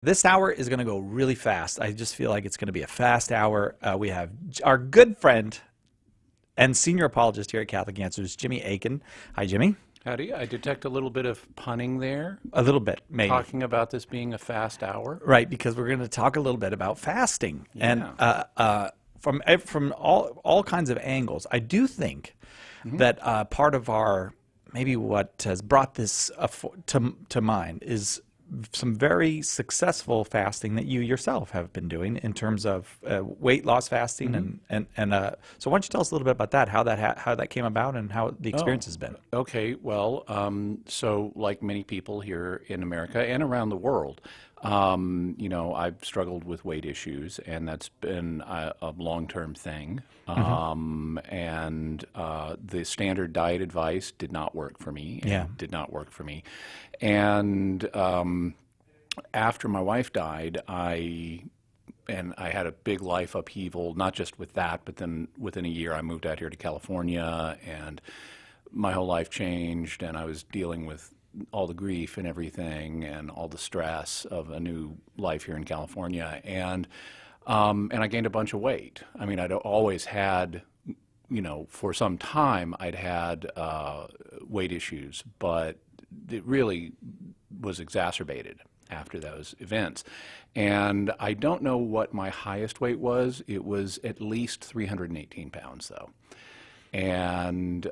This hour is going to go really fast. I just feel like it's going to be a fast hour. We have our good friend and senior apologist here at Catholic Answers, Jimmy Akin. Hi, Jimmy. Howdy. I detect a little bit of punning there, A little bit, maybe. talking about this being a fast hour. Right, because we're going to talk a little bit about fasting and Yeah. from all kinds of angles. I do think that part of our maybe what has brought this to mind is some very successful fasting that you yourself have been doing in terms of weight loss fasting and so why don't you tell us a little bit about that, how that came about and how the experience has been. Okay. Well, so like many people here in America and around the world, I've struggled with weight issues, and that's been a long-term thing. And the standard diet advice did not work for me. Yeah. Did not work for me. And after my wife died, I had a big life upheaval, not just with that, but then within a year I moved out here to California, and my whole life changed, and I was dealing with all the grief and everything and all the stress of a new life here in California. And I gained a bunch of weight. I mean, I'd always had, for some time I'd had weight issues, but it really was exacerbated after those events. And I don't know what my highest weight was. It was at least 318 pounds, though. And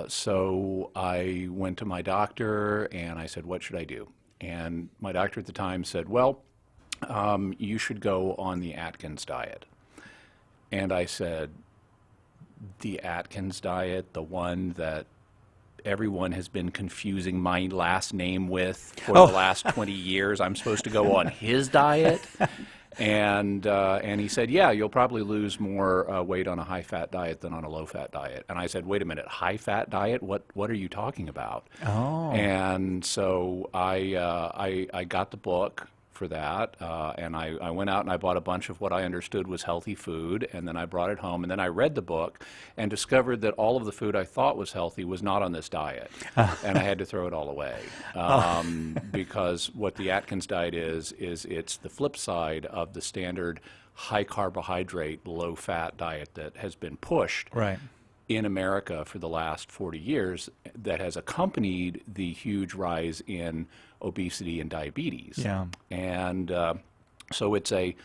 so I went to my doctor and I said, what should I do? And my doctor at the time said, well, you should go on the Atkins diet. And I said, the Atkins diet, the one that everyone has been confusing my last name with for the last 20 years. I'm supposed to go on his diet. And he said, yeah, you'll probably lose more weight on a high-fat diet than on a low-fat diet. And I said, wait a minute, high-fat diet? What are you talking about? Oh. And so I got the book for that, and I went out and I bought a bunch of what I understood was healthy food, and then I brought it home, and then I read the book and discovered that all of the food I thought was healthy was not on this diet, and I had to throw it all away, because what the Atkins diet is it's the flip side of the standard high carbohydrate, low fat diet that has been pushed Right. in America for the last 40 years, that has accompanied the huge rise in obesity and diabetes. Yeah. And so it's a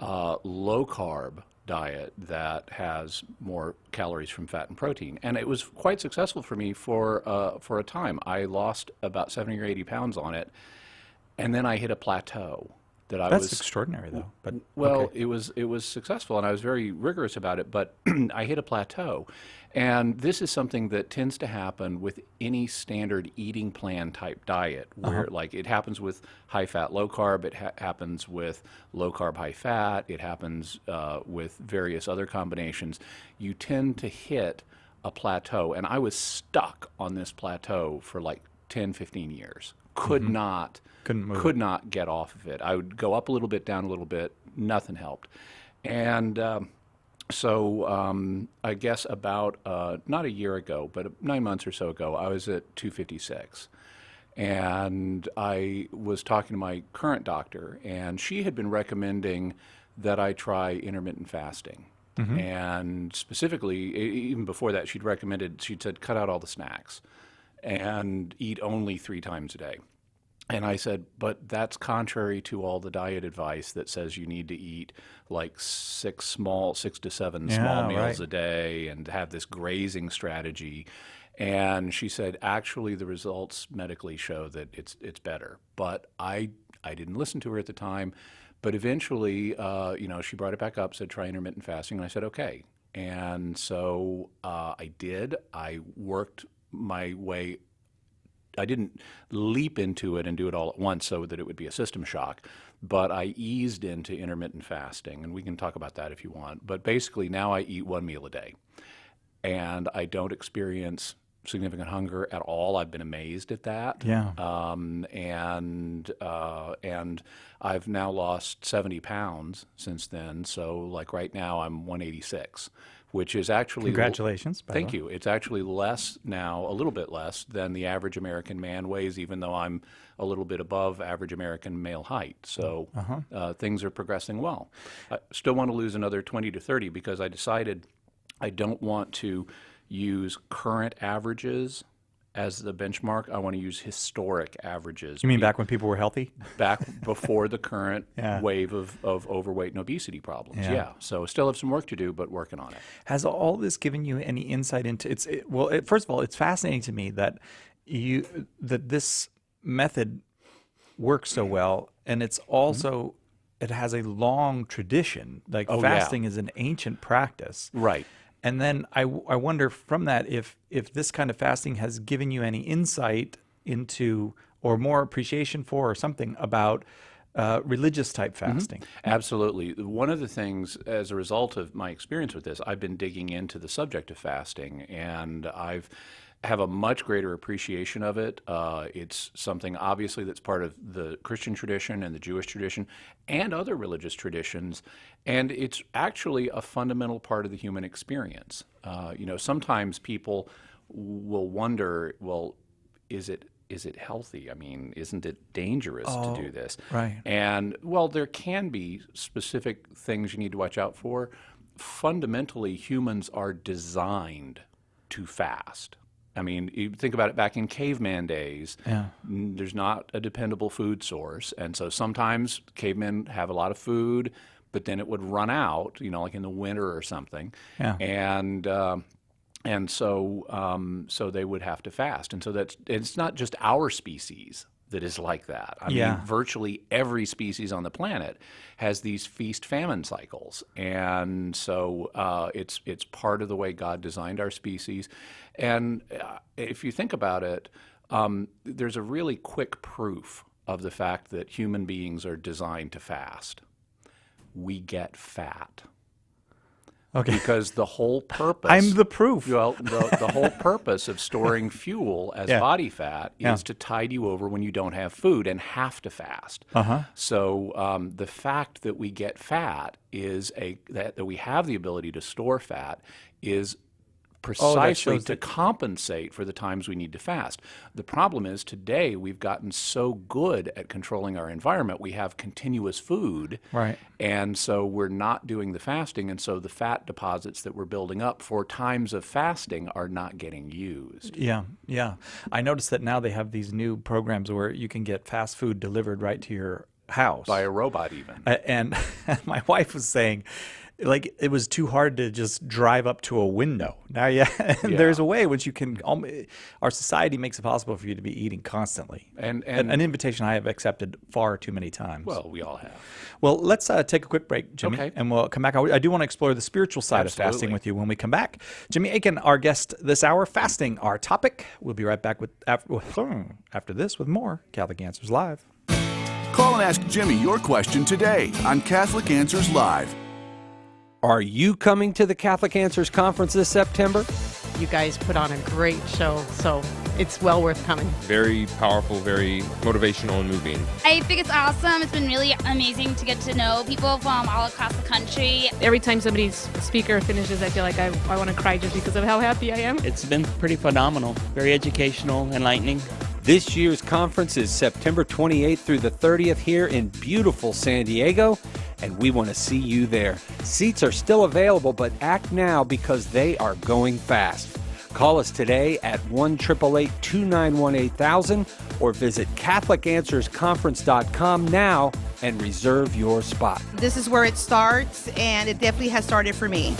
low-carb diet that has more calories from fat and protein. And it was quite successful for me for a time. I lost about 70 or 80 pounds on it, and then I hit a plateau that I That's was extraordinary, though. But well, okay. it was successful, and I was very rigorous about it, but I hit a plateau. And this is something that tends to happen with any standard eating plan type diet, where like it happens with high fat, low carb, it happens with low carb, high fat, it happens with various other combinations. You tend to hit a plateau, and I was stuck on this plateau for like 10, 15 years. Couldn't move. could not get off of it. I would go up a little bit, down a little bit, nothing helped. And so I guess about not a year ago, but 9 months or so ago, I was at 256. And I was talking to my current doctor, and she had been recommending that I try intermittent fasting. And specifically, even before that, she'd said, cut out all the snacks and eat only 3 times a day. And I said, but that's contrary to all the diet advice that says you need to eat like 6 to 7 small Yeah, meals right. a day and have this grazing strategy. And she said, actually, the results medically show that it's better. But I didn't listen to her at the time. But eventually, she brought it back up, said, try intermittent fasting. And I said, okay. And so I did. I worked my way. I didn't leap into it and do it all at once so that it would be a system shock, but I eased into intermittent fasting, and we can talk about that if you want. But basically, now I eat 1 meal a day, and I don't experience significant hunger at all. I've been amazed at that. Yeah. And I've now lost 70 pounds since then. So like right now I'm 186, which is actually Congratulations. By the Thank way. you. It's actually less now, a little bit less than the average American man weighs, even though I'm a little bit above average American male height. So things are progressing well. I still want to lose another 20 to 30 because I decided I don't want to use current averages as the benchmark. I want to use historic averages. You mean back when people were healthy? Back before the current wave of overweight and obesity problems. Yeah. So still have some work to do, but working on it. Has all this given you any insight into first of all, it's fascinating to me that this method works so well, and it's also it has a long tradition. Like fasting is an ancient practice. Right. And then I wonder from that if this kind of fasting has given you any insight into or more appreciation for or something about religious type fasting. Absolutely. One of the things, as a result of my experience with this, I've been digging into the subject of fasting, and I've have a much greater appreciation of it. It's something obviously that's part of the Christian tradition and the Jewish tradition and other religious traditions, and it's actually a fundamental part of the human experience. Sometimes people will wonder, well, is it healthy? I mean, isn't it dangerous to do this? Right. And, well, there can be specific things you need to watch out for. Fundamentally, humans are designed to fast. I mean, you think about it back in caveman days, there's not a dependable food source. And so sometimes cavemen have a lot of food, but then it would run out, like in the winter or something. Yeah. And so they would have to fast. And so it's not just our species that is like that. I mean, virtually every species on the planet has these feast-famine cycles. And so it's part of the way God designed our species. And if you think about it, there's a really quick proof of the fact that human beings are designed to fast. We get fat. Okay. Because the whole purpose... I'm the proof. Well, the whole purpose of storing fuel as body fat is to tide you over when you don't have food and have to fast. So the fact that we get fat is that we have the ability to store fat is precisely to compensate for the times we need to fast. The problem is today we've gotten so good at controlling our environment, we have continuous food, right? And so we're not doing the fasting, and so the fat deposits that we're building up for times of fasting are not getting used. Yeah. I noticed that now they have these new programs where you can get fast food delivered right to your house. By a robot even. And my wife was saying, like, it was too hard to just drive up to a window. Now, there's a way in which you can. Our society makes it possible for you to be eating constantly, and an invitation I have accepted far too many times. Well, we all have. Well, let's take a quick break, Jimmy, and we'll come back. I do want to explore the spiritual side of fasting with you when we come back. Jimmy Akin, our guest this hour, fasting, our topic. We'll be right back after this with more Catholic Answers Live. Call and ask Jimmy your question today on Catholic Answers Live. Are you coming to the Catholic Answers Conference this September? You guys put on a great show, so it's well worth coming. Very powerful, very motivational and moving. I think it's awesome. It's been really amazing to get to know people from all across the country. Every time somebody's speaker finishes, I feel like I want to cry just because of how happy I am. It's been pretty phenomenal, very educational, enlightening. This year's conference is September 28th through the 30th here in beautiful San Diego, and we want to see you there. Seats are still available, but act now because they are going fast. Call us today at 1-888-291-8000 or visit CatholicAnswersConference.com now and reserve your spot. This is where it starts, and it definitely has started for me.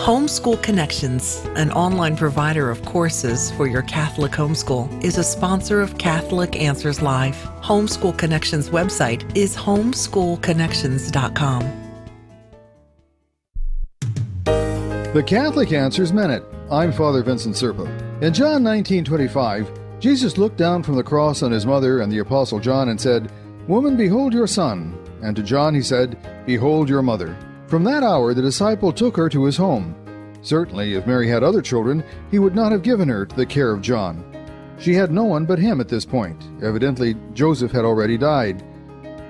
Homeschool Connections, an online provider of courses for your Catholic homeschool, is a sponsor of Catholic Answers Live. Homeschool Connections website is homeschoolconnections.com. The Catholic Answers Minute. I'm Father Vincent Serpa. In John 19:25, Jesus looked down from the cross on his mother and the Apostle John and said, "Woman, behold your son." And to John he said, "Behold your mother." From that hour the disciple took her to his home. Certainly, if Mary had other children, he would not have given her to the care of John. She had no one but him at this point. Evidently, Joseph had already died.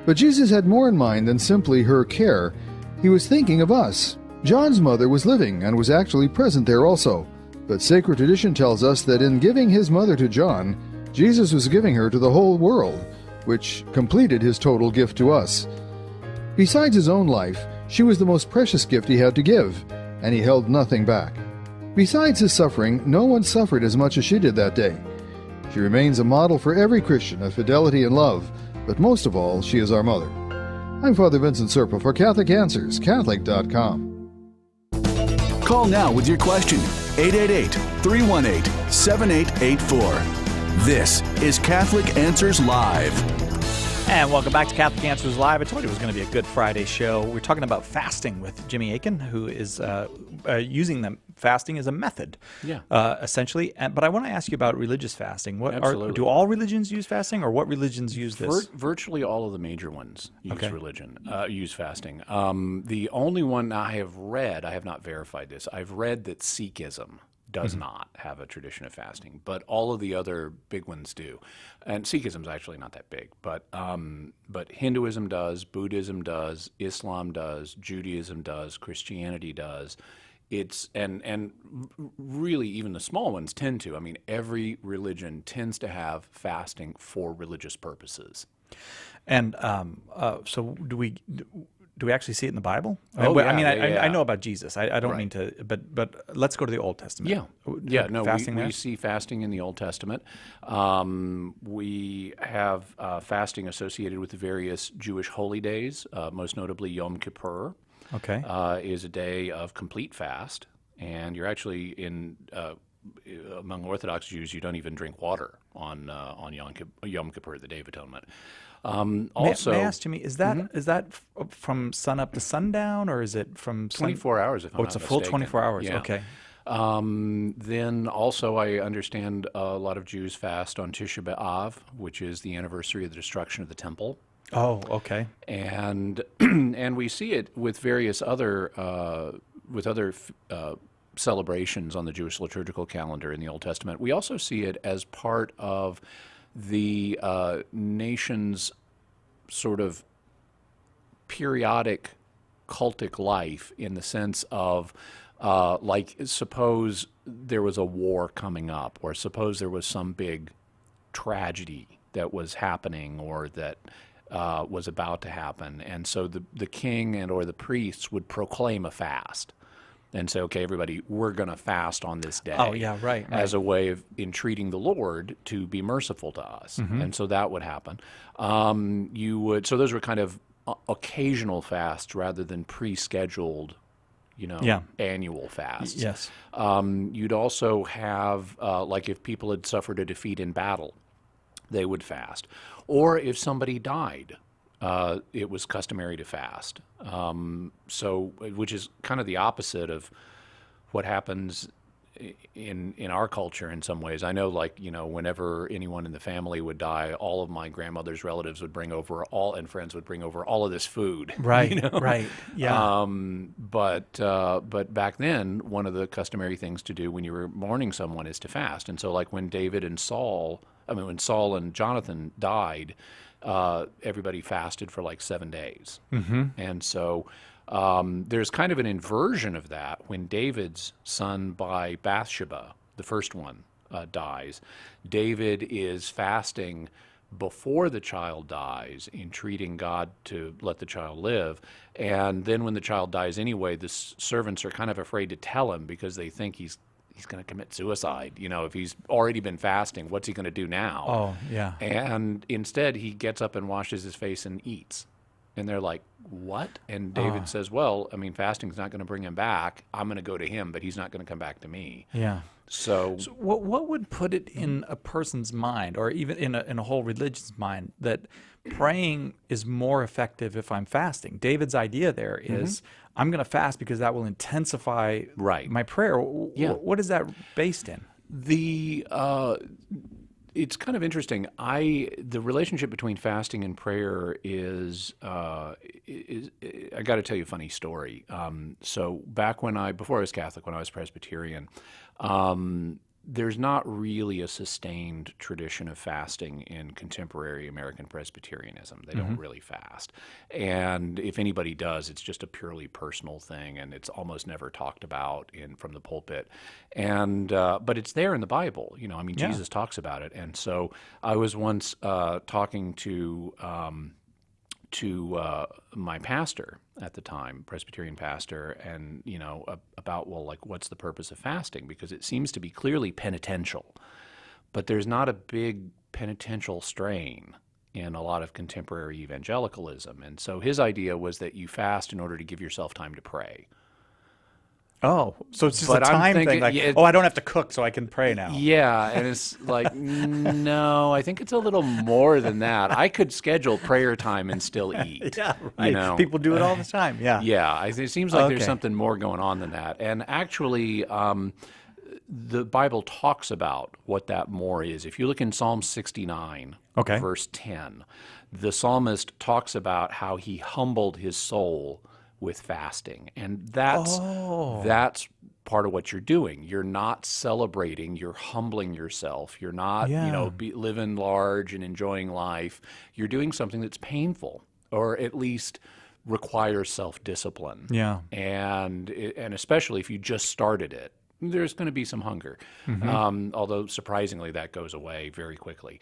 But Jesus had more in mind than simply her care. He was thinking of us. John's mother was living and was actually present there also. But sacred tradition tells us that in giving his mother to John, Jesus was giving her to the whole world, which completed his total gift to us. Besides his own life, she was the most precious gift he had to give, and he held nothing back. Besides his suffering, no one suffered as much as she did that day. She remains a model for every Christian of fidelity and love, but most of all, she is our mother. I'm Father Vincent Serpa for Catholic Answers, Catholic.com. Call now with your question, 888-318-7884. This is Catholic Answers Live. And welcome back to Catholic Answers Live. I told you it was going to be a good Friday show. We're talking about fasting with Jimmy Akin, who is using the fasting as a method, essentially. But I want to ask you about religious fasting. Absolutely. Do all religions use fasting, or what religions use this? Virtually all of the major ones use fasting. The only one I have read, I have not verified this, I've read that Sikhism does not have a tradition of fasting, but all of the other big ones do. And Sikhism is actually not that big, but Hinduism does, Buddhism does, Islam does, Judaism does, Christianity does. And really even the small ones tend to. I mean, every religion tends to have fasting for religious purposes. And so do we actually see it in the Bible? Oh, I know about Jesus. I don't mean to, but let's go to the Old Testament. Fasting we see fasting in the Old Testament. We have fasting associated with the various Jewish holy days, most notably Yom Kippur. Is a day of complete fast, and you're actually among Orthodox Jews, you don't even drink water on Yom Kippur, the Day of Atonement. Also, may I ask, Jimmy, is that from sun up to sundown, or is it from 24 hours? If I'm not it's a full mistaken. 24 hours. Yeah. Okay. Then also, I understand a lot of Jews fast on Tisha B'Av, which is the anniversary of the destruction of the temple. Oh, okay. And we see it with various other celebrations on the Jewish liturgical calendar in the Old Testament. We also see it as part of the nation's sort of periodic cultic life, in the sense of like, suppose there was a war coming up, or suppose there was some big tragedy that was happening, or that was about to happen, and so the king and or the priests would proclaim a fast and say, okay, everybody, we're going to fast on this day. Oh, yeah, right. As a way of entreating the Lord to be merciful to us. And so that would happen. So those were kind of occasional fasts rather than pre-scheduled, annual fasts. Yes. You'd also have, like, if people had suffered a defeat in battle, they would fast. Or if somebody died, it was customary to fast. Which is kind of the opposite of what happens in our culture in some ways. I know, whenever anyone in the family would die, all of my grandmother's relatives would bring over and friends would bring over all of this food. Right, right, yeah. But back then, one of the customary things to do when you were mourning someone is to fast. And so, like, when Saul and Jonathan died, everybody fasted for like 7 days. And so there's kind of an inversion of that when David's son by Bathsheba, the first one, dies. David is fasting before the child dies, entreating God to let the child live. And then when the child dies anyway, the servants are kind of afraid to tell him, because they think he's going to commit suicide. If he's already been fasting, what's he going to do now? Oh, yeah. And instead, he gets up and washes his face and eats. And they're like, what? And David says, well, fasting's not going to bring him back. I'm going to go to him, but he's not going to come back to me. Yeah. So what would put it in a person's mind, or even in a whole religion's mind, that praying is more effective if I'm fasting? David's idea there is, I'm going to fast because that will intensify my prayer. Yeah. What is that based in? It's kind of interesting. The relationship between fasting and prayer is I got to tell you a funny story. So back before I was Catholic, when I was Presbyterian, there's not really a sustained tradition of fasting in contemporary American Presbyterianism. They don't really fast. And if anybody does, it's just a purely personal thing, and it's almost never talked about from the pulpit. And but it's there in the Bible. Jesus talks about it. And so I was once talking to my pastor at the time, Presbyterian pastor, and about what's the purpose of fasting, because it seems to be clearly penitential, but there's not a big penitential strain in a lot of contemporary evangelicalism. And so his idea was that you fast in order to give yourself time to pray. Oh, so it's just a time thing, like, I don't have to cook, so I can pray now. Yeah, and it's like, no, I think it's a little more than that. I could schedule prayer time and still eat. Yeah, right. People do it all the time, yeah. Yeah, it seems like there's something more going on than that. And actually, the Bible talks about what that more is. If you look in Psalm 69, verse 10, the psalmist talks about how he humbled his soul with fasting, and that's part of what you're doing. You're not celebrating, you're humbling yourself. You're not living large and enjoying life. You're doing something that's painful, or at least requires self-discipline. Yeah. And especially if you just started it, there's going to be some hunger. Although surprisingly that goes away very quickly.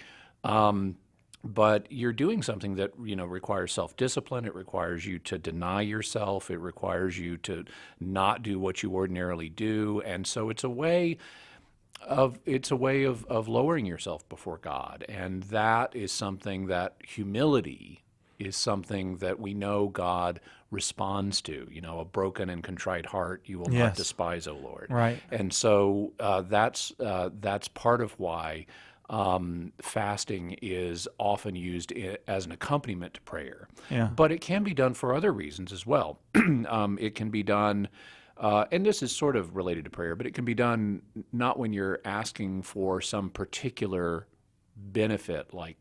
But you're doing something that requires self-discipline. It requires you to deny yourself. It requires you to not do what you ordinarily do, and so it's a way of lowering yourself before God, and that is something that humility is something that we know God responds to. A broken and contrite heart you will not despise, O Lord. Right. And so that's part of why. Fasting is often used as an accompaniment to prayer. Yeah. But it can be done for other reasons as well. It can be done, and this is sort of related to prayer, but it can be done not when you're asking for some particular benefit, like,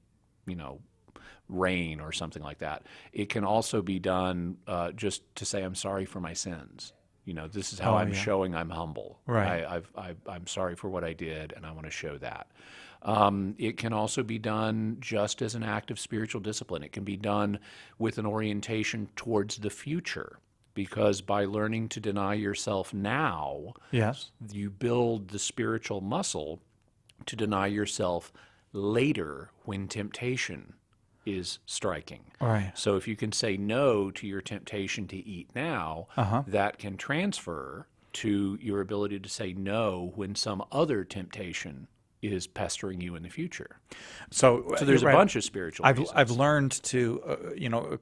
rain or something like that. It can also be done just to say, I'm sorry for my sins. This is how I'm showing I'm humble. Right. I'm sorry for what I did, and I want to show that. It can also be done just as an act of spiritual discipline. It can be done with an orientation towards the future, because by learning to deny yourself now, you build the spiritual muscle to deny yourself later when temptation is striking. Right. So if you can say no to your temptation to eat now, that can transfer to your ability to say no when some other temptation is pestering you in the future. So there's a bunch of spiritual reasons. I've learned to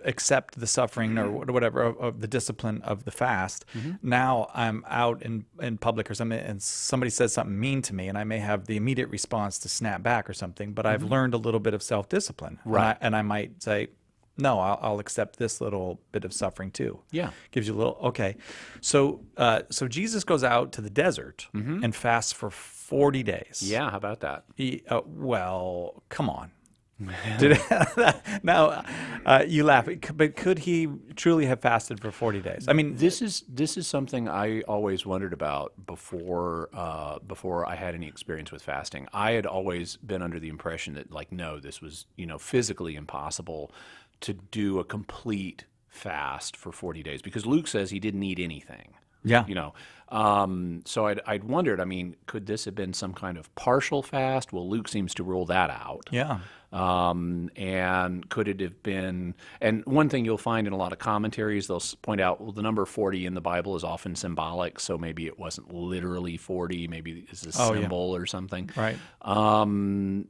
accept the suffering or whatever of the discipline of the fast. Now I'm out in public or something, and somebody says something mean to me, and I may have the immediate response to snap back or something, but I've learned a little bit of self-discipline. Right. And I might say, no, I'll accept this little bit of suffering too. Yeah. Gives you a little, okay. So Jesus goes out to the desert and fasts for 40 days. Yeah, how about that? Well, come on. Now, you laugh, but could he truly have fasted for 40 days? I mean, this is something I always wondered about before I had any experience with fasting. I had always been under the impression that, no, this was physically impossible to do a complete fast for 40 days, because Luke says he didn't eat anything. Yeah. So I'd wondered, could this have been some kind of partial fast? Well, Luke seems to rule that out. Yeah. And could it have been, and one thing you'll find in a lot of commentaries, they'll point out, well, the number 40 in the Bible is often symbolic, so maybe it wasn't literally 40, maybe it's a symbol or something. Right. Or maybe,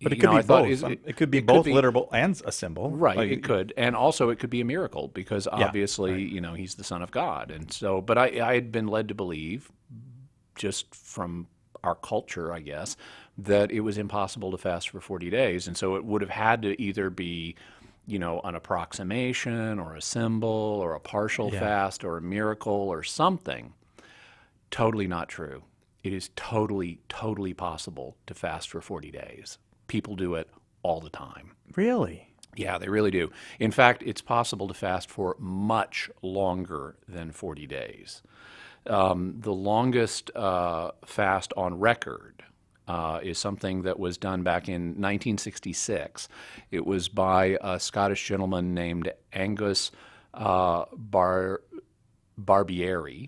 but it could be both. It could be both literal and a symbol. Right, it could. And also it could be a miracle, because obviously, he's the Son of God. And so, but I had been led to believe, just from our culture, I guess, that it was impossible to fast for 40 days. And so it would have had to either be, an approximation or a symbol or a partial fast or a miracle or something. Totally not true. It is totally, totally possible to fast for 40 days. People do it all the time. Really? Yeah, they really do. In fact, it's possible to fast for much longer than 40 days. The longest fast on record is something that was done back in 1966. It was by a Scottish gentleman named Angus Barbieri,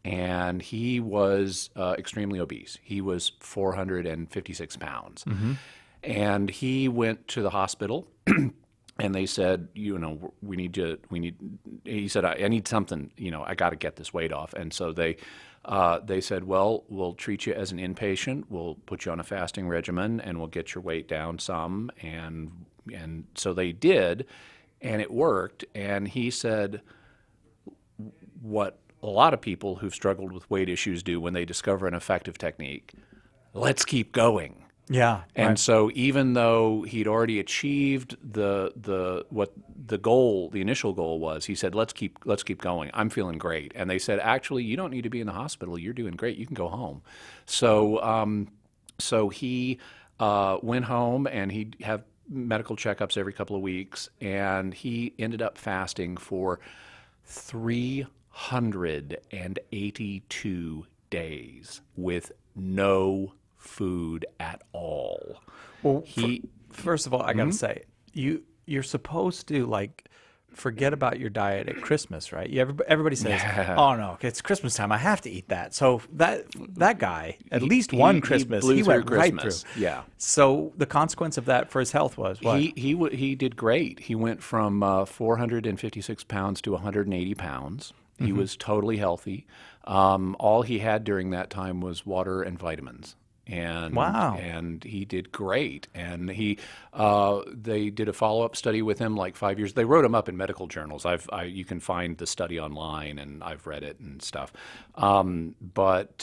and he was extremely obese. He was 456 pounds. Mm-hmm. And he went to the hospital, and they said, he said, I need something, I got to get this weight off. And so they said, well, we'll treat you as an inpatient, we'll put you on a fasting regimen, and we'll get your weight down some. And so they did, and it worked. And he said, what a lot of people who've struggled with weight issues do when they discover an effective technique, let's keep going. Yeah. And right. so even though he'd already achieved the initial goal was, he said, let's keep going. I'm feeling great. And they said, actually, you don't need to be in the hospital. You're doing great. You can go home. So he went home, and he'd have medical checkups every couple of weeks, and he ended up fasting for 382 days with no food at all. Well, first of all, I got to say, you're supposed to forget about your diet at Christmas, right? Everybody says, "Oh no, it's Christmas time. I have to eat that." So that guy, at least one Christmas, he went right through. Yeah. So the consequence of that for his health was what? He did great. He went from 456 pounds to 180 pounds. He Mm-hmm. was totally healthy. All he had during that time was water and vitamins. And wow. And he did great. And they did a follow-up study with him 5 years. They wrote him up in medical journals. You can find the study online, and I've read it and stuff. But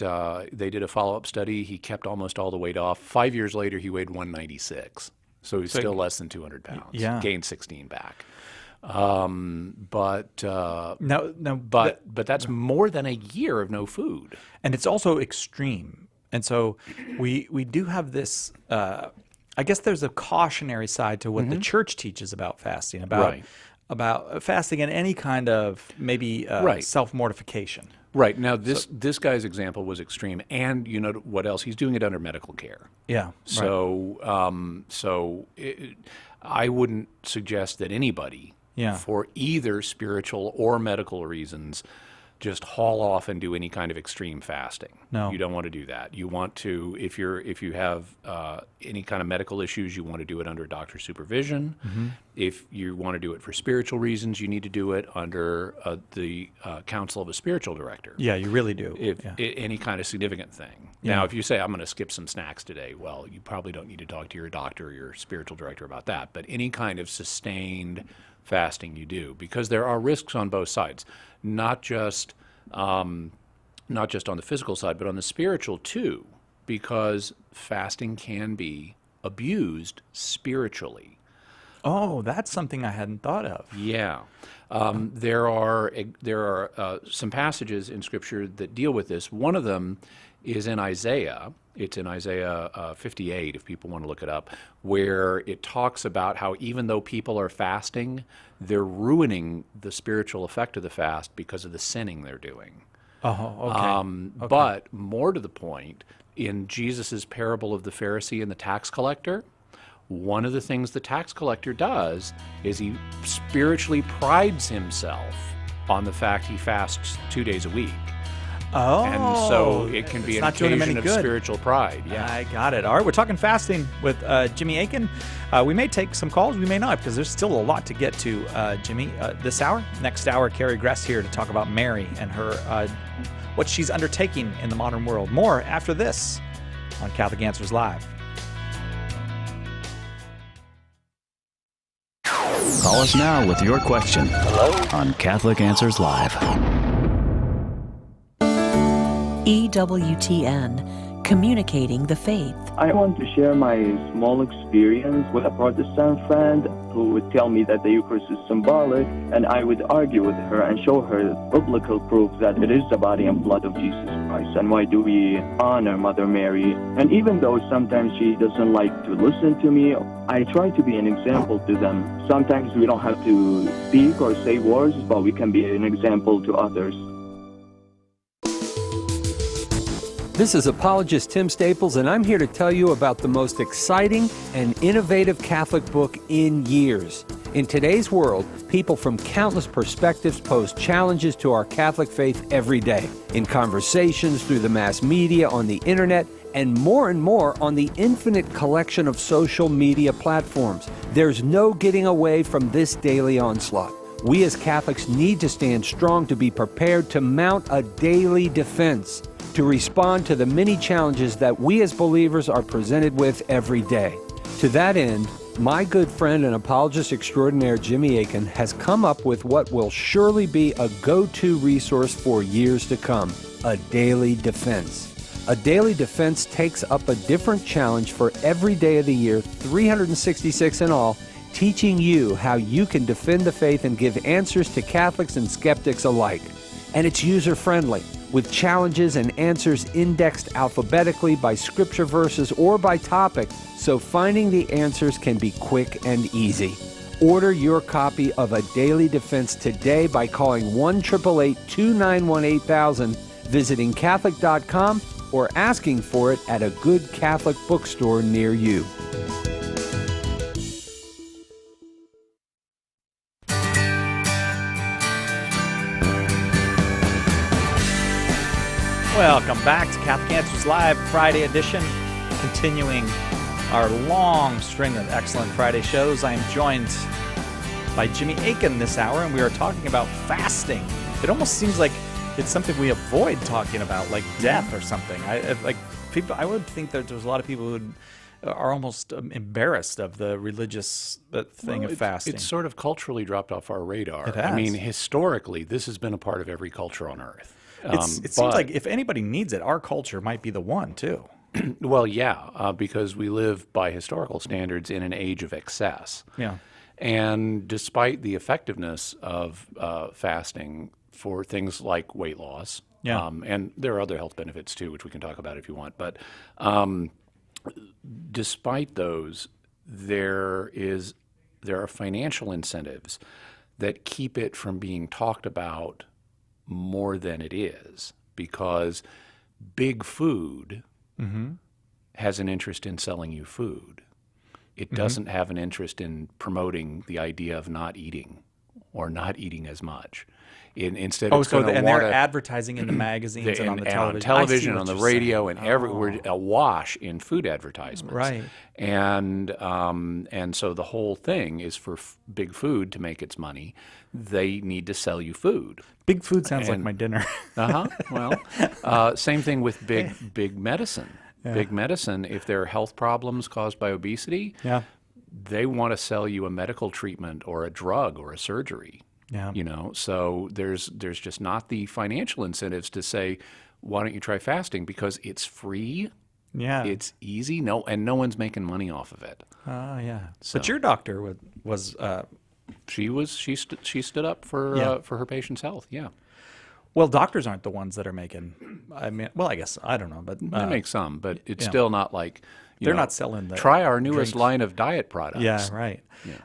they did a follow-up study. He kept almost all the weight off. 5 years later, he weighed 196. So he's still less than 200 pounds. Yeah. Gained 16 back. But that's more than a year of no food. And it's also extreme. And so we do have this, I guess there's a cautionary side to what the church teaches about fasting, about fasting and any kind of maybe self-mortification. Right. Now, this guy's example was extreme. And you know what else? He's doing it under medical care. Yeah. So, I wouldn't suggest that anybody, for either spiritual or medical reasons, just haul off and do any kind of extreme fasting. No. You don't want to do that. You want to, if you have any kind of medical issues, you want to do it under doctor's supervision. Mm-hmm. If you want to do it for spiritual reasons, you need to do it under the counsel of a spiritual director. Yeah, you really do. Any kind of significant thing. Yeah. Now, if you say, I'm going to skip some snacks today, well, you probably don't need to talk to your doctor or your spiritual director about that. But any kind of sustained fasting you do, because there are risks on both sides. Not just on the physical side, but on the spiritual too, because fasting can be abused spiritually. Oh, that's something I hadn't thought of. Yeah. There are some passages in Scripture that deal with this. One of them is in Isaiah. It's in Isaiah 58, if people want to look it up, where it talks about how even though people are fasting, they're ruining the spiritual effect of the fast because of the sinning they're doing. Oh, okay. But more to the point, in Jesus' parable of the Pharisee and the tax collector, one of the things the tax collector does is he spiritually prides himself on the fact he fasts 2 days a week. Oh, and so it can be an occasion of spiritual pride. Yeah, I got it. All right, we're talking fasting with Jimmy Akin. We may take some calls, we may not, because there's still a lot to get to, Jimmy. This hour, next hour, Carrie Gress here to talk about Mary and her what she's undertaking in the modern world. More after this on Catholic Answers Live. Call us now with your question on Catholic Answers Live. EWTN, Communicating the Faith. I want to share my small experience with a Protestant friend who would tell me that the Eucharist is symbolic, and I would argue with her and show her biblical proof that it is the body and blood of Jesus Christ, and why do we honor Mother Mary. And even though sometimes she doesn't like to listen to me, I try to be an example to them. Sometimes we don't have to speak or say words, but we can be an example to others. This is apologist Tim Staples, and I'm here to tell you about the most exciting and innovative Catholic book in years. In today's world, people from countless perspectives pose challenges to our Catholic faith every day, in conversations, through the mass media, on the internet, and more on the infinite collection of social media platforms. There's no getting away from this daily onslaught. We as Catholics need to stand strong to be prepared to mount a daily defense, to respond to the many challenges that we as believers are presented with every day. To that end, my good friend and apologist extraordinaire Jimmy Akin has come up with what will surely be a go-to resource for years to come, a daily defense. A daily defense takes up a different challenge for every day of the year, 366 in all, teaching you how you can defend the faith and give answers to Catholics and skeptics alike. And it's user-friendly, with challenges and answers indexed alphabetically by scripture verses or by topic, so finding the answers can be quick and easy. Order your copy of A Daily Defense today by calling 1-888-291-8000, visiting Catholic.com, or asking for it at a good Catholic bookstore near you. Welcome back to Catholic Answers Live, Friday edition, continuing our long string of excellent Friday shows. I am joined by Jimmy Akin this hour, and we are talking about fasting. It almost seems like it's something we avoid talking about, like death or something. I would think that there's a lot of people who are almost embarrassed of the religious thing of fasting. It's sort of culturally dropped off our radar. It has. I mean, historically, this has been a part of every culture on earth. It seems like if anybody needs it, our culture might be the one, too. Well, yeah, because we live by historical standards in an age of excess. Yeah. And despite the effectiveness of fasting for things like weight loss, and there are other health benefits, too, which we can talk about if you want, but despite those, there are financial incentives that keep it from being talked about more than it is, because big food has an interest in selling you food. It doesn't have an interest in promoting the idea of not eating or not eating as much. Instead, they're advertising in the magazines and on the television, on the radio, and everywhere, awash in food advertisements. Right. And so the whole thing is for big food to make its money. They need to sell you food. Big food sounds like my dinner. Well, same thing with big medicine. Yeah. Big medicine, if there are health problems caused by obesity, they want to sell you a medical treatment or a drug or a surgery. Yeah. So there's just not the financial incentives to say, why don't you try fasting? Because it's free. Yeah. It's easy. No one's making money off of it. Oh, yeah. So, but your doctor was she stood up for her patient's health. Yeah. Well, doctors aren't the ones that are making. I mean, well, I guess I don't know, but they make some, but it's still not like they're not selling the. Try our newest line of diet products. Yeah, right. Yeah.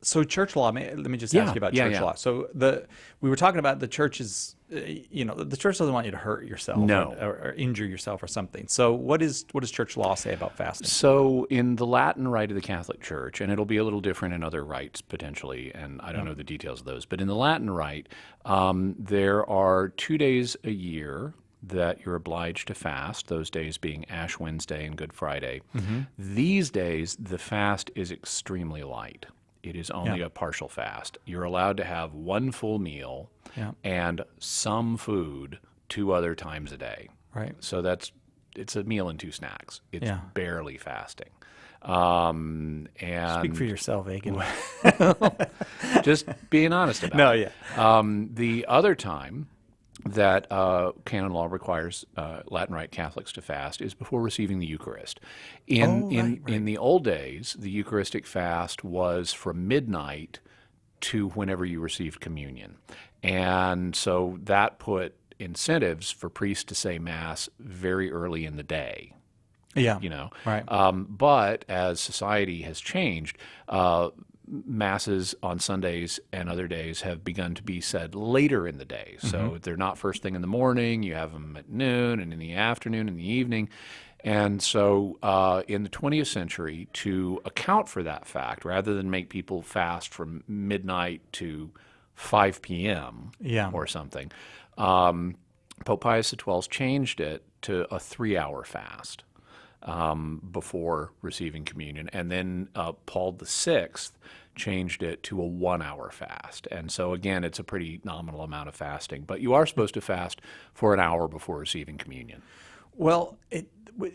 So church law. Let me just ask you about church law. So we were talking about the church's. The church doesn't want you to hurt yourself or injure yourself or something. So what does church law say about fasting? So in the Latin rite of the Catholic Church, and it'll be a little different in other rites potentially, and I don't know the details of those, but in the Latin rite, there are 2 days a year that you're obliged to fast, those days being Ash Wednesday and Good Friday. These days, the fast is extremely light. It is only a partial fast. You're allowed to have one full meal and some food 2 other times a day. Right. So it's a meal and 2 snacks. It's barely fasting. And speak for yourself, Akin. Just being honest about it. The other time that canon law requires Latin Rite Catholics to fast is before receiving the Eucharist. In the old days, the Eucharistic fast was from midnight to whenever you received communion. And so that put incentives for priests to say Mass very early in the day. Yeah. Right. But as society has changed, masses on Sundays and other days have begun to be said later in the day. So they're not first thing in the morning. You have them at noon and in the afternoon and the evening. And so in the 20th century, to account for that fact, rather than make people fast from midnight to 5 p.m. Or something, Pope Pius XII changed it to a 3-hour fast before receiving communion. And then Paul VI changed it to a 1-hour fast. And so, again, it's a pretty nominal amount of fasting. But you are supposed to fast for an hour before receiving communion. Well,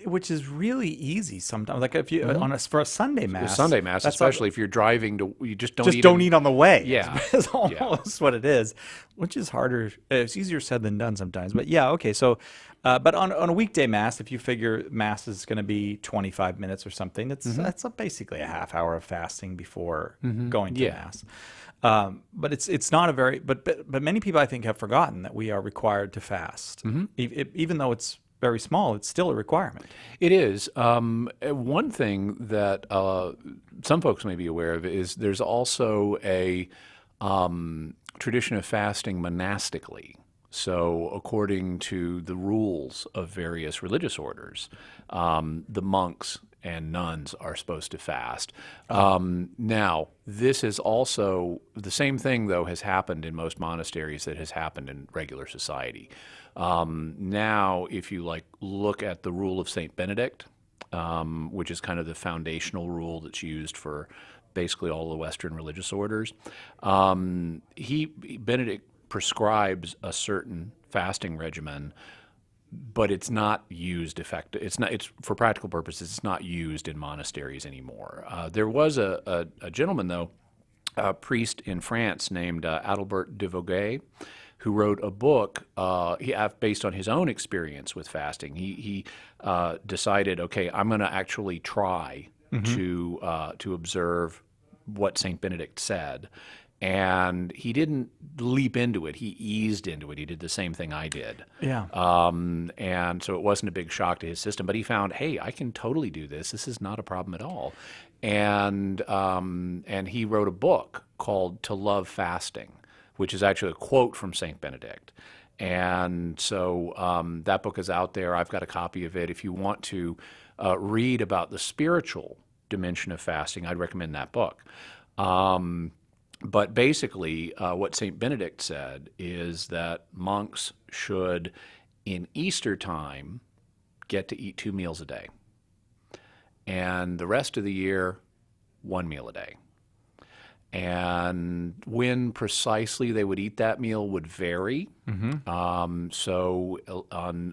which is really easy sometimes. Like if you for a Sunday mass, especially if you're driving to, you just don't eat on the way. Yeah, is almost what it is, which is harder. It's easier said than done sometimes. But yeah, okay. So, but on a weekday mass, if you figure mass is going to be 25 minutes or something, that's basically a half hour of fasting before going to mass. But it's not a very but many people I think have forgotten that we are required to fast, even though it's very small. It's still a requirement. It is. One thing that some folks may be aware of is there's also a tradition of fasting monastically. So according to the rules of various religious orders, the monks and nuns are supposed to fast. Now, this is also, the same thing, though, has happened in most monasteries that has happened in regular society. Now, if you look at the rule of St. Benedict, which is kind of the foundational rule that's used for basically all the Western religious orders, Benedict prescribes a certain fasting regimen, but it's not used it's for practical purposes. It's not used in monasteries anymore. There was a gentleman, though, a priest in France named Adalbert de Vogue, who wrote a book based on his own experience with fasting. He decided, okay, I'm going to actually try to observe what St. Benedict said. And he didn't leap into it. He eased into it. He did the same thing I did. Yeah. And so it wasn't a big shock to his system. But he found, hey, I can totally do this. This is not a problem at all. And he wrote a book called To Love Fasting, which is actually a quote from St. Benedict. And so that book is out there. I've got a copy of it. If you want to read about the spiritual dimension of fasting, I'd recommend that book. But basically, what St. Benedict said is that monks should, in Easter time, get to eat 2 meals a day. And the rest of the year, 1 meal a day. And when precisely they would eat that meal would vary. So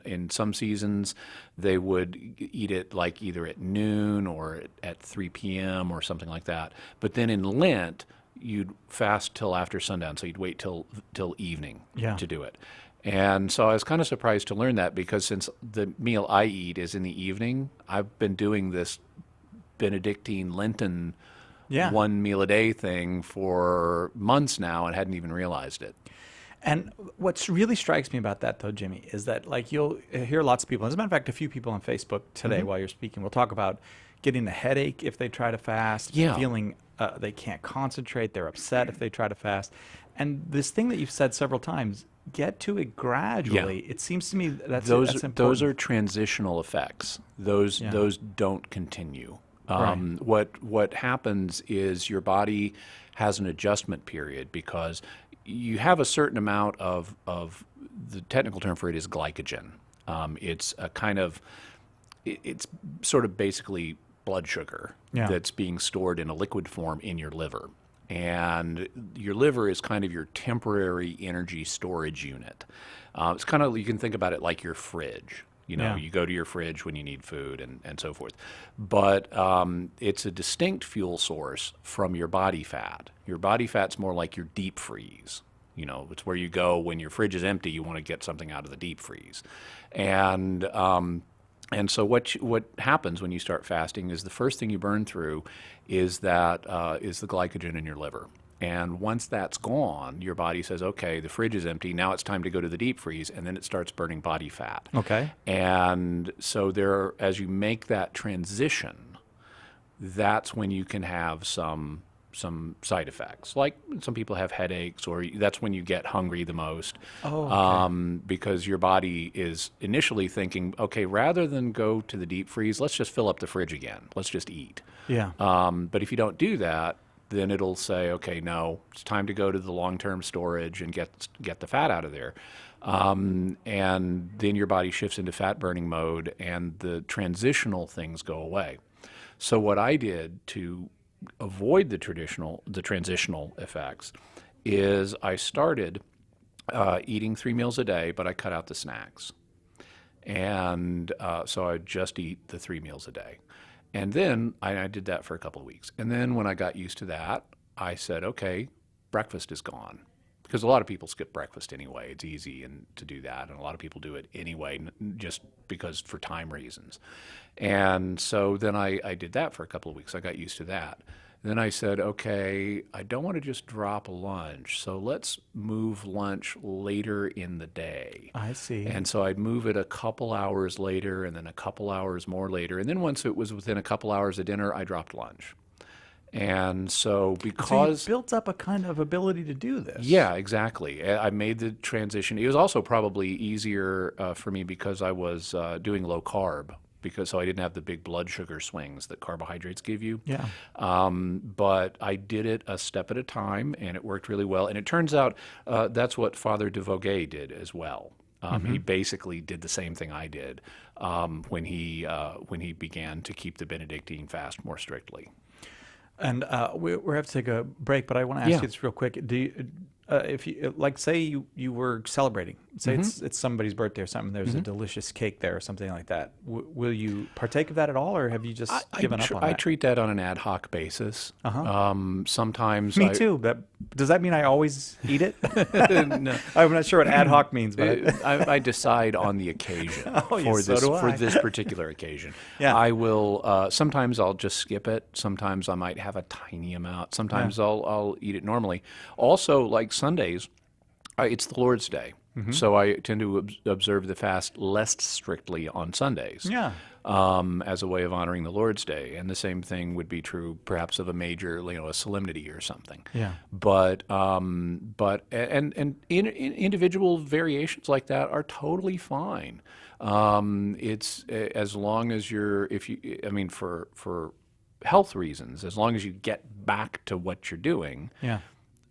in some seasons, they would eat it either at noon or at 3 p.m. or something like that. But then in Lent, you'd fast till after sundown, so you'd wait till evening to do it. And so I was kind of surprised to learn that, because since the meal I eat is in the evening, I've been doing this Benedictine Lenten 1 meal a day thing for months now and hadn't even realized it. And what really strikes me about that, though, Jimmy, is that you'll hear lots of people. As a matter of fact, a few people on Facebook today, while you're speaking, will talk about getting a headache if they try to fast, feeling they can't concentrate, they're upset if they try to fast. And this thing that you've said several times, get to it gradually. It seems to me that's important. Those are transitional effects. Those don't continue. What happens is your body has an adjustment period, because you have a certain amount of the technical term for it is glycogen. It's a kind of, it's sort of basically blood sugar that's being stored in a liquid form in your liver. And your liver is kind of your temporary energy storage unit. It's kind of, you can think about it like your fridge. You go to your fridge when you need food and so forth. But it's a distinct fuel source from your body fat. Your body fat's more like your deep freeze. It's where you go when your fridge is empty, you want to get something out of the deep freeze. And so what happens when you start fasting is the first thing you burn through is the glycogen in your liver. And once that's gone, your body says, okay, the fridge is empty, now it's time to go to the deep freeze, and then it starts burning body fat. Okay. And so as you make that transition, that's when you can have some some side effects. Like some people have headaches, or that's when you get hungry the most. Oh, okay. Because your body is initially thinking, okay, rather than go to the deep freeze, let's just fill up the fridge again. Let's just eat. Yeah. But if you don't do that, then it'll say, okay, no, it's time to go to the long-term storage and get the fat out of there. And then your body shifts into fat-burning mode, and the transitional things go away. So what I did to avoid the transitional effects is I started eating 3 meals a day, but I cut out the snacks. And so I just eat the 3 meals a day. And then I did that for a couple of weeks. And then when I got used to that, I said, okay, breakfast is gone. Because a lot of people skip breakfast anyway. It's easy to do that. And a lot of people do it anyway, just because for time reasons. And so then I did that for a couple of weeks. I got used to that. Then I said, okay, I don't want to just drop lunch, so let's move lunch later in the day. I see. And so I'd move it a couple hours later, and then a couple hours more later. And then once it was within a couple hours of dinner, I dropped lunch. And so because... So you built up a kind of ability to do this. Yeah, exactly. I made the transition. It was also probably easier for me because I was doing low carb, so I didn't have the big blood sugar swings that carbohydrates give you. Yeah. But I did it a step at a time, and it worked really well. And it turns out that's what Father de Voguet did as well. He basically did the same thing I did when he began to keep the Benedictine fast more strictly. And we have to take a break, but I want to ask you this real quick. Do you, if you say you were celebrating, say it's somebody's birthday or something, there's a delicious cake there or something like that. Will you partake of that at all, or have you just given up on that? I treat that on an ad hoc basis. Sometimes me too. Does that mean I always eat it? No. I'm not sure what ad hoc means, but I decide on the occasion for this particular occasion. Yeah. I will. Sometimes I'll just skip it. Sometimes I might have a tiny amount. Sometimes I'll eat it normally. Also, like Sundays, it's the Lord's Day. So I tend to observe the fast less strictly on Sundays. Yeah. As a way of honoring the Lord's Day, and the same thing would be true perhaps of a major, a solemnity or something. Yeah. But individual variations like that are totally fine. It's as long as for health reasons, as long as you get back to what you're doing. Yeah.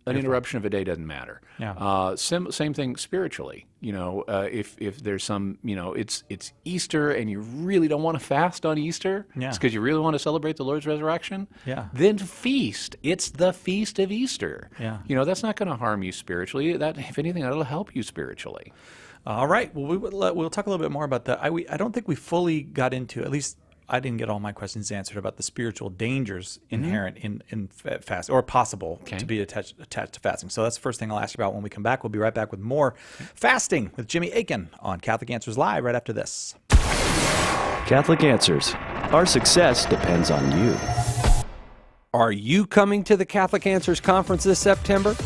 An interruption of a day doesn't matter. Yeah. Same thing spiritually. If there's some, it's Easter and you really don't want to fast on Easter, it's because you really want to celebrate the Lord's resurrection. Yeah. Then feast. It's the feast of Easter. Yeah. That's not going to harm you spiritually. That, if anything, that'll help you spiritually. All right. Well, we'll talk a little bit more about that. I don't think we fully got into, at least I didn't get all my questions answered about the spiritual dangers inherent in fast, or possible to be attached to fasting. So that's the first thing I'll ask you about when we come back. We'll be right back with more fasting with Jimmy Akin on Catholic Answers Live right after this. Catholic Answers. Our success depends on you. Are you coming to the Catholic Answers Conference this September?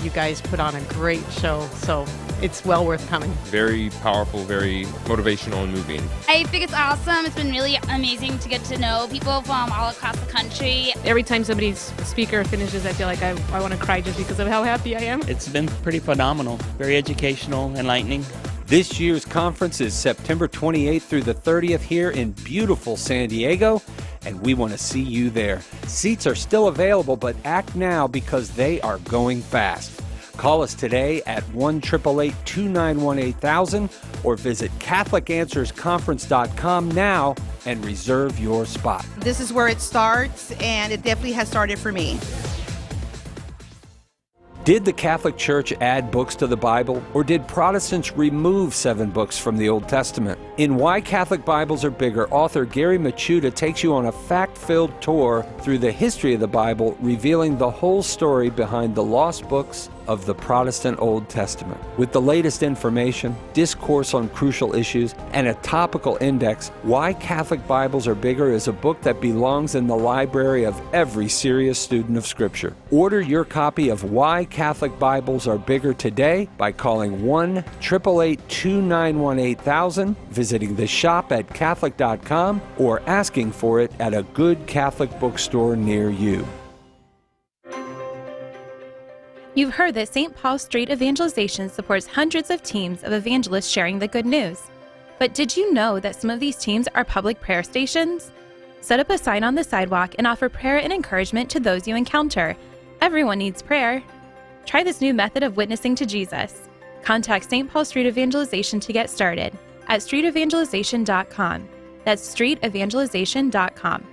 You guys put on a great show, so it's well worth coming. Very powerful, very motivational and moving. I think it's awesome. It's been really amazing to get to know people from all across the country. Every time somebody's speaker finishes, I feel like I want to cry just because of how happy I am. It's been pretty phenomenal, very educational, enlightening. This year's conference is September 28th through the 30th here in beautiful San Diego, and we want to see you there. Seats are still available, but act now because they are going fast. Call us today at 1-888-291-8000 or visit CatholicAnswersConference.com now and reserve your spot. This is where it starts, and it definitely has started for me. Did the Catholic Church add books to the Bible, or did Protestants remove 7 books from the Old Testament? In Why Catholic Bibles Are Bigger, author Gary Machuda takes you on a fact-filled tour through the history of the Bible, revealing the whole story behind the lost books of the Protestant Old Testament. With the latest information, discourse on crucial issues, and a topical index, Why Catholic Bibles Are Bigger is a book that belongs in the library of every serious student of Scripture. Order your copy of Why Catholic Bibles Are Bigger today by calling 1-888-291-8000, visiting the shop at Catholic.com, or asking for it at a good Catholic bookstore near you. You've heard that St. Paul Street Evangelization supports hundreds of teams of evangelists sharing the good news. But did you know that some of these teams are public prayer stations? Set up a sign on the sidewalk and offer prayer and encouragement to those you encounter. Everyone needs prayer. Try this new method of witnessing to Jesus. Contact St. Paul Street Evangelization to get started at streetevangelization.com. That's streetevangelization.com.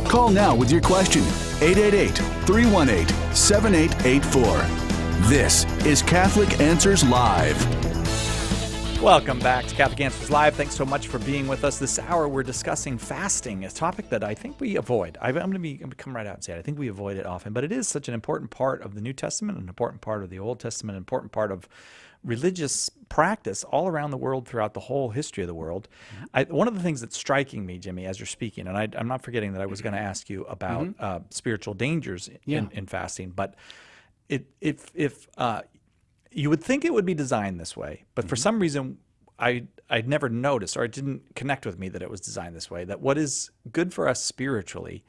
Call now with your question. 888-318-7884. This is Catholic Answers Live. Welcome back to Catholic Answers Live. Thanks so much for being with us. This hour we're discussing fasting, a topic that I think we avoid. I'm going to come right out and say it. I think we avoid it often, but it is such an important part of the New Testament, an important part of the Old Testament, an important part of religious practice all around the world throughout the whole history of the world. One of the things that's striking me, Jimmy, as you're speaking, and I'm not forgetting that I was going to ask you about spiritual dangers in fasting, but if you would think it would be designed this way, but for some reason I'd never noticed, or it didn't connect with me that it was designed this way, that what is good for us spiritually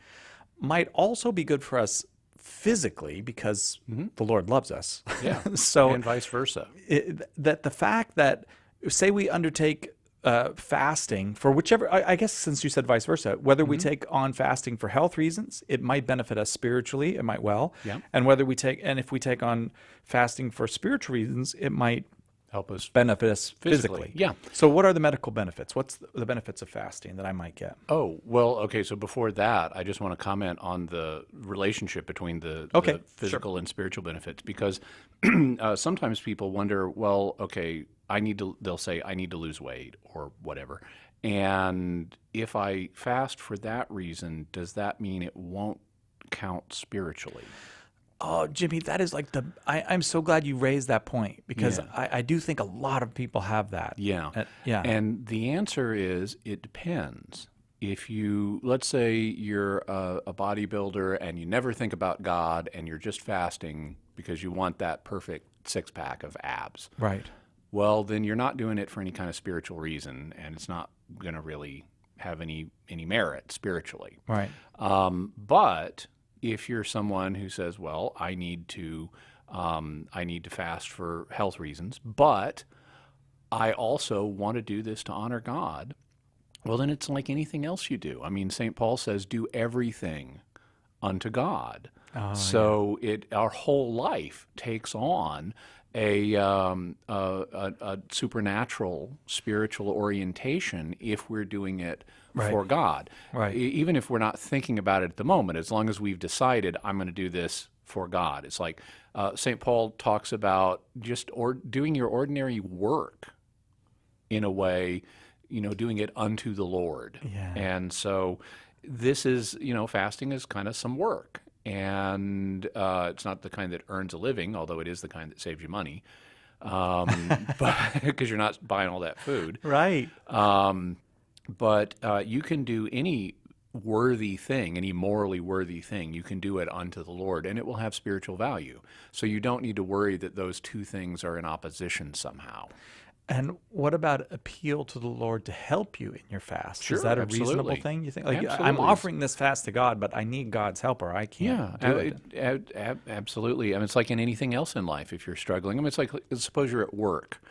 might also be good for us physically, because the Lord loves us. Yeah. So, and vice versa. That the fact that, say we undertake fasting for whichever, I guess since you said vice versa, whether we take on fasting for health reasons, it might benefit us spiritually, it might and if we take on fasting for spiritual reasons, it might help us benefit us physically. Yeah. So what are the medical benefits? What's the benefits of fasting that I might get? Oh, well, okay. So before that, I just want to comment on the relationship between the physical and spiritual benefits, because sometimes people wonder, well, okay, they'll say, I need to lose weight or whatever. And if I fast for that reason, does that mean it won't count spiritually? Oh, Jimmy, that is like I'm so glad you raised that point, because I do think a lot of people have that. Yeah. And the answer is, it depends. If let's say you're a bodybuilder and you never think about God and you're just fasting because you want that perfect six-pack of abs. Right. Well, then you're not doing it for any kind of spiritual reason, and it's not going to really have any merit spiritually. Right. But if you're someone who says, well, I need to fast for health reasons, but I also want to do this to honor God, well, then it's like anything else you do. I mean, St. Paul says, do everything unto God. So our whole life takes on a supernatural spiritual orientation if we're doing it for God. Right. Even if we're not thinking about it at the moment, as long as we've decided, I'm going to do this for God. It's like St. Paul talks about just doing your ordinary work in a way, doing it unto the Lord. Yeah. And so this is, fasting is kind of some work. And it's not the kind that earns a living, although it is the kind that saves you money, but because you're not buying all that food. Right. But you can do any worthy thing, any morally worthy thing. You can do it unto the Lord, and it will have spiritual value. So you don't need to worry that those two things are in opposition somehow. And what about appeal to the Lord to help you in your fast? Sure, is that a absolutely. reasonable thing, you think? Like, Absolutely. I'm offering this fast to God, but I need God's help or I can't do it. Absolutely. I mean, it's like in anything else in life if you're struggling. I mean, it's like, suppose you're at work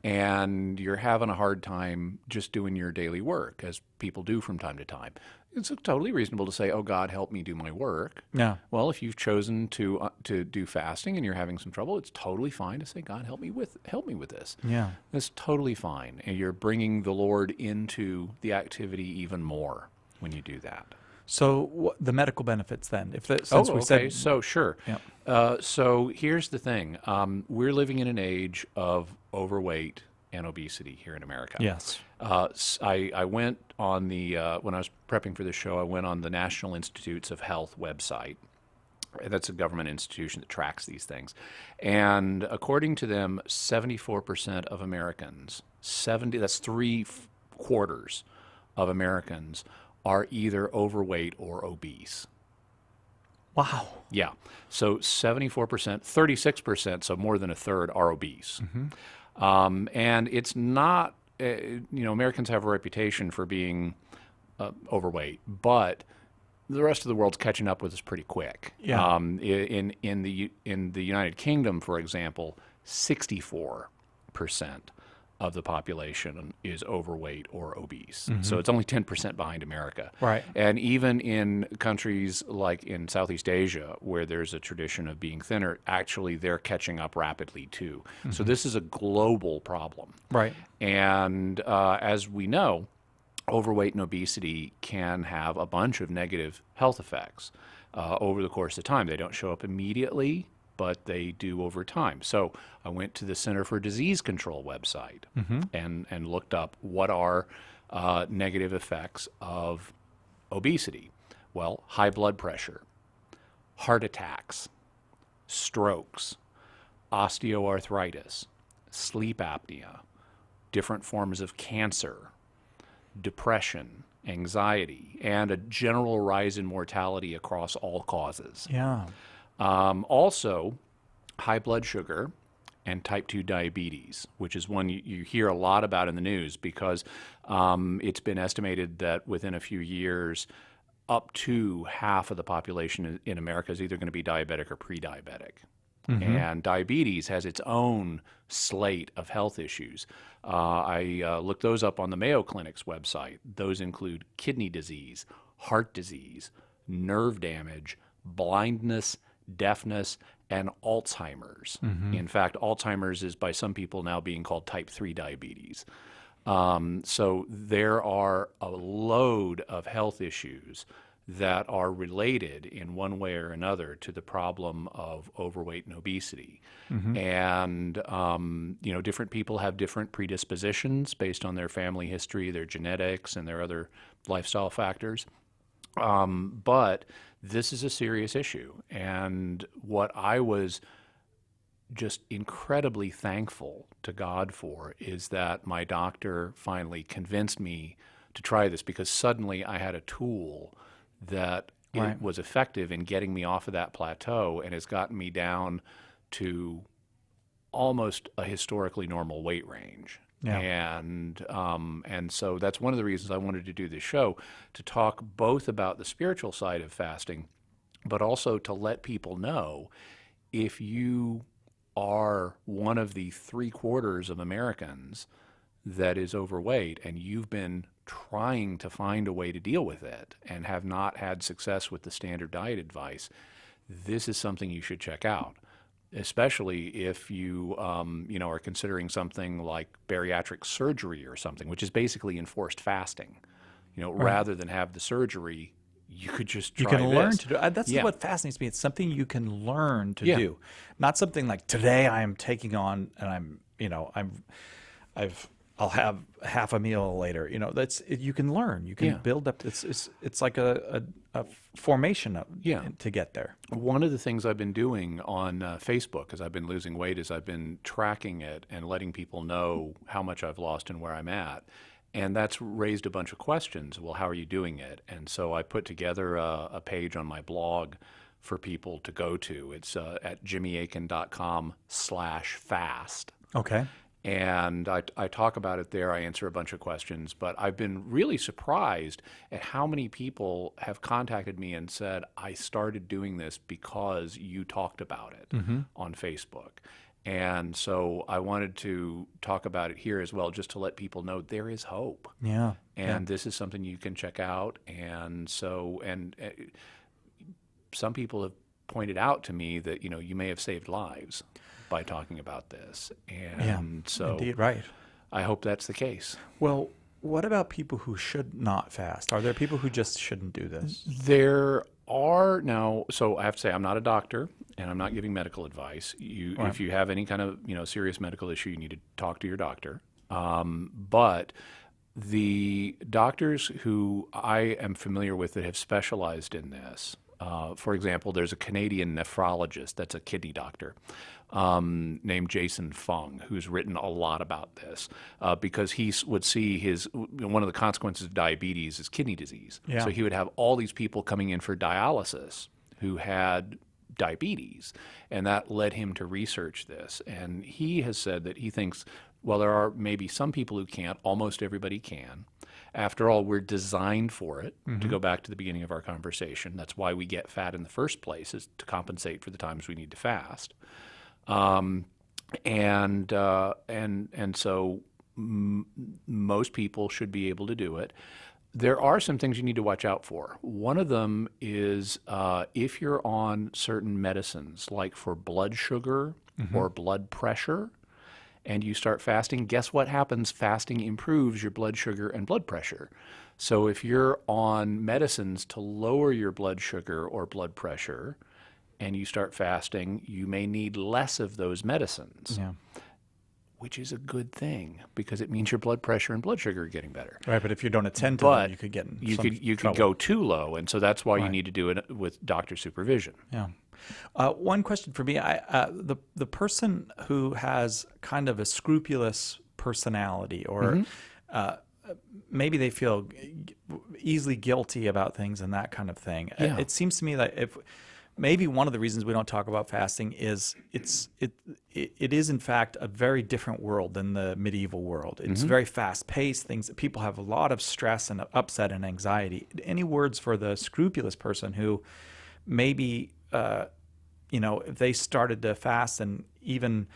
and you're having a hard time just doing your daily work, as people do from time to time. It's totally reasonable to say, oh, God, help me do my work. Yeah. Well, if you've chosen to do fasting and you're having some trouble, it's totally fine to say, God, help me with this. Yeah. That's totally fine. And you're bringing the Lord into the activity even more when you do that. So the medical benefits then? So sure. Yeah. So here's the thing. We're living in an age of overweight and obesity here in America. Yes. I went on when I was prepping for this show, I went on the National Institutes of Health website. That's a government institution that tracks these things. And according to them, 74% of Americans, that's 3/4 of Americans, are either overweight or obese. Wow. Yeah. So 74%, 36%, so more than a third, are obese. Mm-hmm. And it's not, Americans have a reputation for being overweight, but the rest of the world's catching up with us pretty quick. Yeah. In the United Kingdom, for example, 64% of the population is overweight or obese. Mhm. So it's only 10% behind America. Right. And even in countries like in Southeast Asia, where there's a tradition of being thinner, actually they're catching up rapidly too. So Mhm. this is a global problem. Right. And as we know, overweight and obesity can have a bunch of negative health effects over the course of time. They don't show up immediately, but they do over time. So I went to the Center for Disease Control website Mhm. and looked up what are negative effects of obesity. Well, high blood pressure, heart attacks, strokes, osteoarthritis, sleep apnea, different forms of cancer, depression, anxiety, and a general rise in mortality across all causes. Yeah. Also, high blood sugar and type 2 diabetes, which is one you hear a lot about in the news because it's been estimated that within a few years, up to half of the population in America is either going to be diabetic or pre-diabetic. Mhm. And diabetes has its own slate of health issues. I looked those up on the Mayo Clinic's website. Those include kidney disease, heart disease, nerve damage, blindness, deafness, and Alzheimer's. Mhm. In fact, Alzheimer's is by some people now being called type 3 diabetes. So there are a load of health issues that are related in one way or another to the problem of overweight and obesity. Mhm. And, different people have different predispositions based on their family history, their genetics, and their other lifestyle factors. But this is a serious issue. And what I was just incredibly thankful to God for is that my doctor finally convinced me to try this because suddenly I had a tool that Right. it was effective in getting me off of that plateau and has gotten me down to almost a historically normal weight range. Yeah. And so that's one of the reasons I wanted to do this show, to talk both about the spiritual side of fasting, but also to let people know if you are one of the 3/4 of Americans that is overweight and you've been trying to find a way to deal with it and have not had success with the standard diet advice, this is something you should check out, especially if you are considering something like bariatric surgery or something, which is basically enforced fasting. Rather than have the surgery, you could just try You can learn this. to do. That's Yeah. what fascinates me. It's something you can learn to Yeah. do, not something like today I am taking on, and I'll have half a meal later. You can learn. You can Yeah. build up. It's like a formation to get there. One of the things I've been doing on Facebook as I've been losing weight is I've been tracking it and letting people know how much I've lost and where I'm at. And that's raised a bunch of questions. Well, how are you doing it? And so I put together a page on my blog for people to go to. It's at jimmyakin.com/fast. Okay. And I talk about it there. I answer a bunch of questions. But I've been really surprised at how many people have contacted me and said, I started doing this because you talked about it on Facebook. And so I wanted to talk about it here as well, just to let people know there is hope. Yeah. And this is something you can check out. And so, some people have pointed out to me that, you may have saved lives by talking about this. And so indeed, right. I hope that's the case. Well, what about people who should not fast? Are there people who just shouldn't do this? There are now. So I have to say, I'm not a doctor, and I'm not giving medical advice. Right. If you have any kind of serious medical issue, you need to talk to your doctor. But the doctors who I am familiar with that have specialized in this, for example, there's a Canadian nephrologist that's a kidney doctor named Jason Fung, who's written a lot about this because he would see one of the consequences of diabetes is kidney disease. Yeah. So he would have all these people coming in for dialysis who had diabetes, and that led him to research this. And he has said that he thinks While there are maybe some people who can't, almost everybody can. After all, we're designed for it, to go back to the beginning of our conversation. That's why we get fat in the first place, is to compensate for the times we need to fast. And so most people should be able to do it. There are some things you need to watch out for. One of them is if you're on certain medicines, like for blood sugar or blood pressure, and you start fasting, guess what happens? Fasting improves your blood sugar and blood pressure. So if you're on medicines to lower your blood sugar or blood pressure, and you start fasting, you may need less of those medicines. Yeah. Which is a good thing, because it means your blood pressure and blood sugar are getting better. Right, but if you don't attend to them, you could get in you could go too low, and so that's why you need to do it with doctor supervision. Yeah. One question for me: the person who has kind of a scrupulous personality, or maybe they feel easily guilty about things and that kind of thing. Yeah. It seems to me that maybe one of the reasons we don't talk about fasting is it is in fact a very different world than the medieval world. It's very fast paced, things that people have a lot of stress and upset and anxiety. Any words for the scrupulous person who maybe, if they started to fast and even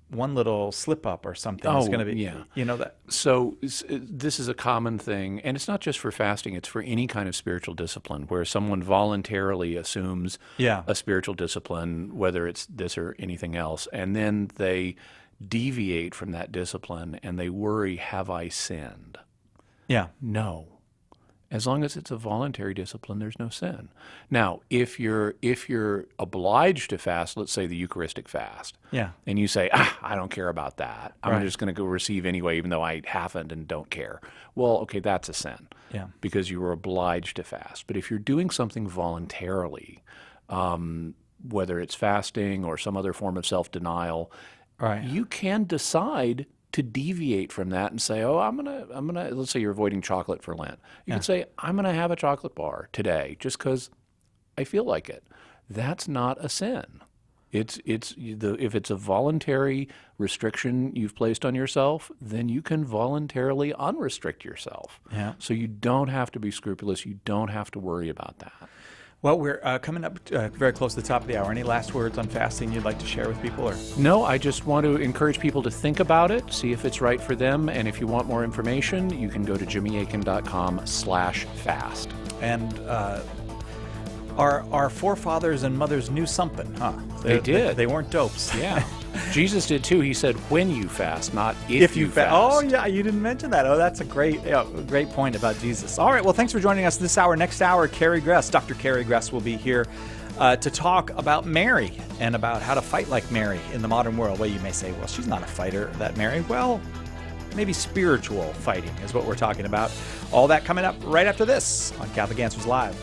one little slip up or something is going to be, that. So this is a common thing, and it's not just for fasting, it's for any kind of spiritual discipline where someone voluntarily assumes a spiritual discipline, whether it's this or anything else, and then they deviate from that discipline and they worry, have I sinned? Yeah. No. As long as it's a voluntary discipline, there's no sin. Now, if you're obliged to fast, let's say the Eucharistic fast, and you say, I don't care about that. I'm just going to go receive anyway, even though I haven't and don't care. Well, okay, that's a sin, because you were obliged to fast. But if you're doing something voluntarily, whether it's fasting or some other form of self-denial, you can decide to deviate from that and say, I'm gonna. Let's say you're avoiding chocolate for Lent. You can say, I'm gonna have a chocolate bar today just because I feel like it. That's not a sin. If it's a voluntary restriction you've placed on yourself, then you can voluntarily unrestrict yourself. Yeah. So you don't have to be scrupulous. You don't have to worry about that. Well, we're coming up very close to the top of the hour. Any last words on fasting you'd like to share with people? Or No, I just want to encourage people to think about it, see if it's right for them, and if you want more information, you can go to jimmyakin.com/fast. And our forefathers and mothers knew something, huh? They did. They weren't dopes. Yeah. Jesus did too. He said, when you fast, not if you fast. Oh, yeah, you didn't mention that. Oh, that's a great point about Jesus. All right, well, thanks for joining us this hour. Next hour, Carrie Gress, Dr. Carrie Gress will be here to talk about Mary and about how to fight like Mary in the modern world. Well, you may say, well, she's not a fighter, that Mary. Well, maybe spiritual fighting is what we're talking about. All that coming up right after this on Catholic Answers Live.